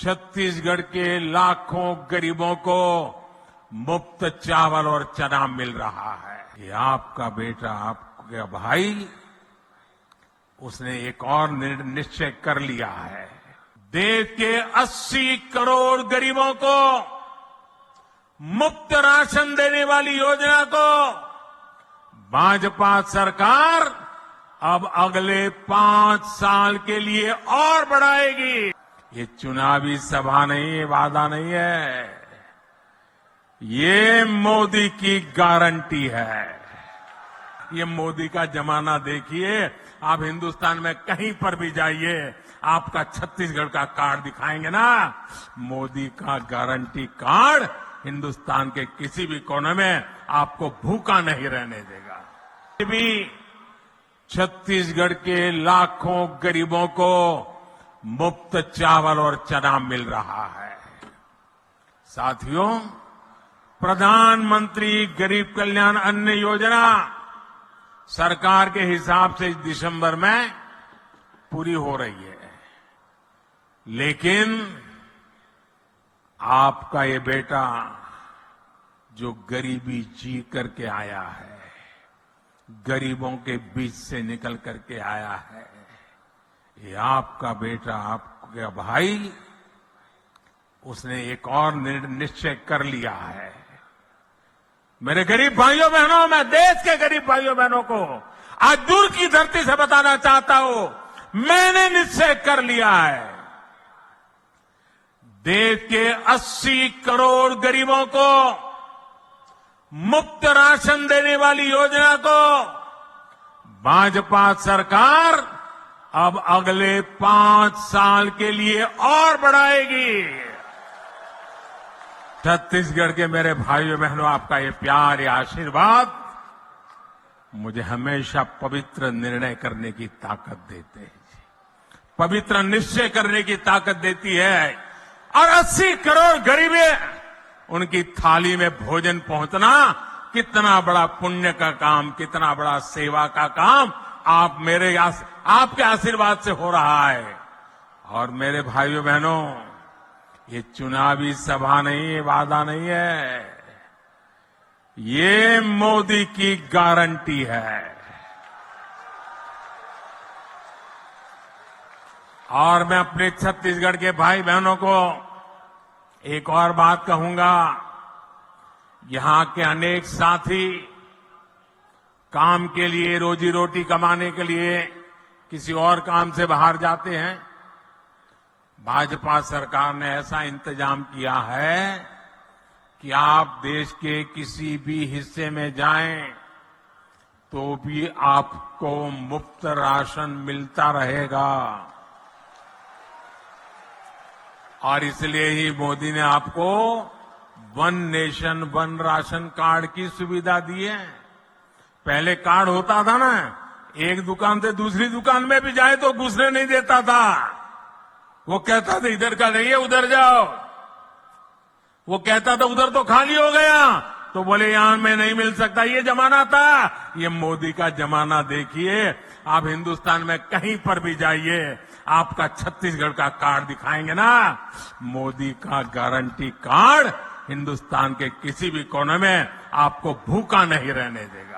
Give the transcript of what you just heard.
छत्तीसगढ़ के लाखों गरीबों को मुफ्त चावल और चना मिल रहा है। ये आपका बेटा, आपका भाई, उसने एक और निश्चय कर लिया है। देश के 80 करोड़ गरीबों को मुफ्त राशन देने वाली योजना को भाजपा सरकार अब अगले 5 साल के लिए और बढ़ाएगी। ये चुनावी सभा नहीं है, वादा नहीं है, ये मोदी की गारंटी है। ये मोदी का जमाना देखिए। आप हिंदुस्तान में कहीं पर भी जाइए, आपका छत्तीसगढ़ का कार्ड दिखाएंगे ना, मोदी का गारंटी कार्ड हिंदुस्तान के किसी भी कोने में आपको भूखा नहीं रहने देगा। ये भी छत्तीसगढ़ के लाखों गरीबों को मुफ्त चावल और चना मिल रहा है। साथियों, प्रधानमंत्री गरीब कल्याण अन्न योजना सरकार के हिसाब से इस दिसंबर में पूरी हो रही है, लेकिन आपका ये बेटा जो गरीबी जी करके आया है, गरीबों के बीच से निकल करके आया है, ये आपका बेटा, आपका भाई, उसने एक और निश्चय कर लिया है। मेरे गरीब भाइयों बहनों, मैं देश के गरीब भाइयों बहनों को आज दूर की धरती से बताना चाहता हूं, मैंने निश्चय कर लिया है। देश के 80 करोड़ गरीबों को मुफ्त राशन देने वाली योजना को भाजपा सरकार अब अगले 5 साल के लिए और बढ़ाएगी। छत्तीसगढ़ के मेरे भाइयों बहनों, आपका ये प्यार, ये आशीर्वाद मुझे हमेशा पवित्र निर्णय करने की ताकत देते हैं, पवित्र निश्चय करने की ताकत देती है। और 80 करोड़ गरीबे, उनकी थाली में भोजन पहुंचना कितना बड़ा पुण्य का काम, कितना बड़ा सेवा का काम आपके आशीर्वाद से हो रहा है। और मेरे भाइयों बहनों, ये चुनावी सभा नहीं है, वादा नहीं है, ये मोदी की गारंटी है। और मैं अपने छत्तीसगढ़ के भाई बहनों को एक और बात कहूंगा। यहां के अनेक साथी काम के लिए, रोजी रोटी कमाने के लिए किसी और काम से बाहर जाते हैं। भाजपा सरकार ने ऐसा इंतजाम किया है कि आप देश के किसी भी हिस्से में जाएं तो भी आपको मुफ्त राशन मिलता रहेगा। और इसलिए ही मोदी ने आपको 1 नेशन 1 राशन कार्ड की सुविधा दी है। पहले कार्ड होता था ना, एक दुकान से दूसरी दुकान में भी जाए तो घुसने नहीं देता था। वो कहता था इधर का नहीं है, उधर जाओ। वो कहता था उधर तो खाली हो गया, तो बोले यहां में नहीं मिल सकता। ये जमाना था। ये मोदी का जमाना देखिए। आप हिंदुस्तान में कहीं पर भी जाइए, आपका छत्तीसगढ़ का कार्ड दिखाएंगे ना, मोदी का गारंटी कार्ड हिंदुस्तान के किसी भी कोने में आपको भूखा नहीं रहने देगा।